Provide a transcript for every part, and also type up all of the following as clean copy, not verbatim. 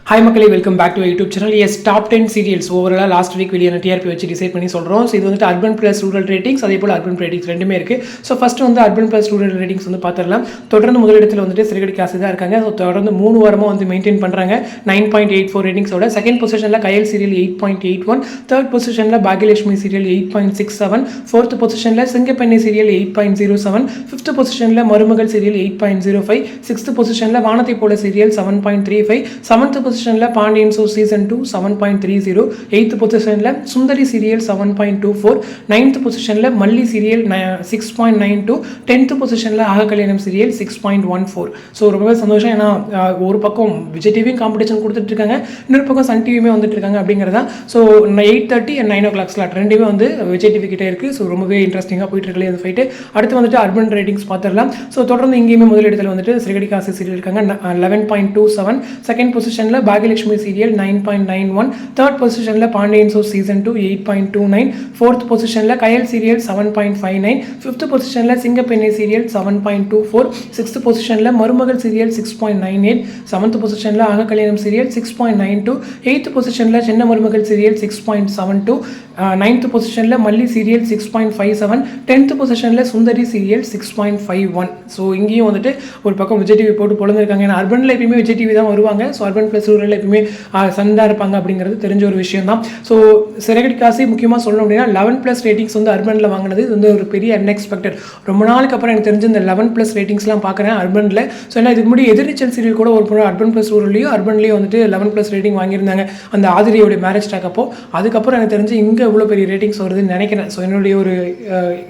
Hi மக்களே, welcome back to YouTube channel. Yes, top 10 serials overall last week வெளியான TRP வச்சு decide பண்ணி சொல்கிறோம். ஸோ இது வந்துட்டு அர்பன் ப்ளஸ் ரூரல் ரேட்டிங்ஸ், அதே போல் அர்பன் ரேட்டிங்ஸ் ரெண்டுமே இருக்குது. ஸோ ஃபஸ்ட்டு வந்து அர்பன் ப்ளஸ் ரூரல் ரேட்டிங்ஸ் வந்து பார்த்துடலாம். தொடர்ந்து முதலிடத்தில் வந்துட்டு சிறுகடி காசு தான் இருக்காங்க. ஸோ தொடர்ந்து 3 வாரமாக வந்து மெயின்டைன் பண்ணுறாங்க 9.84 ரேட்டிங்ஸோட. செகண்ட் பொசிஷனில் கயல் சீரியல் 8.81, தேர்ட் பொசிஷனில் பாகியலட்சுமி சீரியல் 8.67, ஃபோர்த் பொசிஷனில் சிங்கப்பெண்ணை சீரியல் 8.07, ஃபிஃப்த் பொசிஷனில் மருமகள் சீரியல் 8.05, சிக்ஸ்த் பொசிஷனில் வானத்தை போல சீரியல் 7.35, செவன்த் பொசிஷனில் பாண்டியன் சீசன் 2 7.30, 8th பொசிஷனில் சுந்தரி சீரியல் 7.24, 9th பொசிஷனில் மல்லி சீரியல் 6.92, 10th பொசிஷனில் ஆக கல்யாணம் சீரியல் 6.14. ஸோ ரொம்பவே சந்தோஷம். ஏன்னா ஒரு பக்கம் விஜய் டிவியும் காம்படிஷன் கொடுத்துட்டு இருக்காங்க, இன்னொரு பக்கம் சன் டிவியுமே வந்துட்டு இருக்காங்க அப்படிங்கிறதா. ஸோ 8:30 and 9 o'clock ஸ்லாட் ரெண்டுமே வந்து விஜய் டிவி கிட்டே இருக்குது. ஸோ ரொம்பவே இன்ட்ரெஸ்டிங்காக போயிட்டு இருக்கலையே அந்த ஃபைட்டு. அடுத்து வந்துட்டு அர்பன் ரேட்டிங்ஸ் பார்த்துடலாம். ஸோ தொடர்ந்து இங்கேயுமே முதலிடத்தில் வந்துட்டு சிறுகடி காசு சீரியல் இருக்காங்க 11.27, செகண்ட் பொசிஷனில் பாகியலட்சுமி சீரியல் 9.91, தேர்ட் பொசிஷனில் பாண்டியன் சீசன் 2 8.29, ஃபோர்த் பொசிஷனில் கயல் சீரியல் 7.59, ஃபிஃப்த் பொசிஷனில் சிங்கப்பெண்ணை சீரியல் 7.24, சிக்ஸ்த் பொசிஷனில் மருமகள் சீரியல் 6.98, செவன்த் பொசிஷனில் ஆக கல்யாணம் சீரியல் 6.92, எயித்து பொசிஷனில் சின்ன மருமகள் சீரியல் 6.72, நைன்த் பொசிஷனில் மல்லி சீரியல் 6.57, 10th பொசிஷனில் சுந்தரி சீரியல் 6.51. ஸோ இங்கேயும் வந்துட்டு ஒரு பக்கம் விஜய் டிவி போட்டு பொழுதுருக்காங்க. ஏன்னா அர்பனில் எப்பயுமே விஜய் டிவி தான் வருவாங்க. ஸோ அர்பன் ப்ளஸ் ரூரல் எப்பயுமே சந்தா இருப்பாங்க அப்படிங்கிறது தெரிஞ்ச ஒரு விஷயம் தான். ஸோ சிறுகடி காசு முக்கியமாக சொல்லணும் அப்படின்னா 11+ ரேட்டிங்ஸ் வந்து அர்பனில் வாங்கினது இது வந்து ஒரு பெரிய அன்எக்ஸ்பெக்டட். ரொம்ப நாளுக்கு அப்புறம் எனக்கு தெரிஞ்ச இந்த 11+ ரேட்டிங்ஸ்லாம் பார்க்குறேன் அர்பனில். ஸோ ஏன்னா இதுக்கு முன்னாடி எதிர்நீச்சல் சீரியல் கூட ஒரு அர்பன் ப்ளஸ் ரூரல்லையும் அர்பன்லேயும் வந்துட்டு 11+ ரேட்டிங் வாங்கியிருந்தாங்க அந்த ஆதிரியோடைய மேரேஜ் டாக் அப்போ. அதுக்கப்புறம் எனக்கு தெரிஞ்சு இங்கே இவ்வளோ பெரிய ரேட்டிங்ஸ் வருதுன்னு நினைக்கிறேன். ஸோ என்னுடைய ஒரு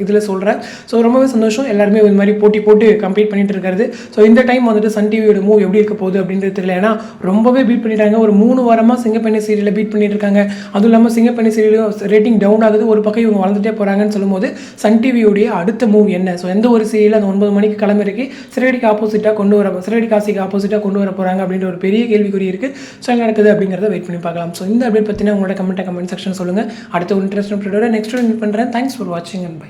இதில் சொல்கிறேன். ஸோ ரொம்பவே சந்தோஷம். எல்லாருமே இது மாதிரி போட்டு கம்ப்ளீட் பண்ணிட்டு இருக்காரு. ஸோ இந்த டைம் வந்துட்டு சன் டிவியோட மூவ் எப்படி இருக்க போகுது அப்படின்றது தெரியல. ஏன்னா ரொம்பவே பீட் பண்ணிட்டாங்க. ஒரு 3 வாரமாக சிங்கப்பெண்ணை சீரியலை பீட் பண்ணிட்டு இருக்காங்க. அதுவும் இல்லாமல் சிங்கப்பெண்ணை சீரியலும் ரேட்டிங் டவுன் ஆகுது. ஒரு பக்கம் இவங்க வளர்ந்துட்டே போகிறாங்கன்னு சொல்லும்போது சன் டிவியோடைய அடுத்த மூவ் என்ன? ஸோ எந்த ஒரு சீரியல் அந்த 9 மணிக்கு கிளம்பிருக்கு சிறுகடிக்கு ஆப்போசிட்டாக சிறுகடி காசிக்கு ஆப்போசிட்டாக கொண்டு வர போகிறாங்க அப்படின்ற ஒரு பெரிய கேள்விக்குறி இருக்குது. ஸோ என்ன நடக்குது அப்படிங்கிறத வெயிட் பண்ணி பார்க்கலாம். ஸோ இந்த அப்டேட் பற்றின உங்களோட கமெண்ட் செக்ஷன் சொல்லுங்கள். அடுத்த ஒரு இன்ட்ரெஸ்டிங் அப்டேட்டோட நெக்ஸ்ட் மீட் பண்ணுறேன். தேங்க்ஸ் ஃபார் வாட்சிங் அண்ட் பை.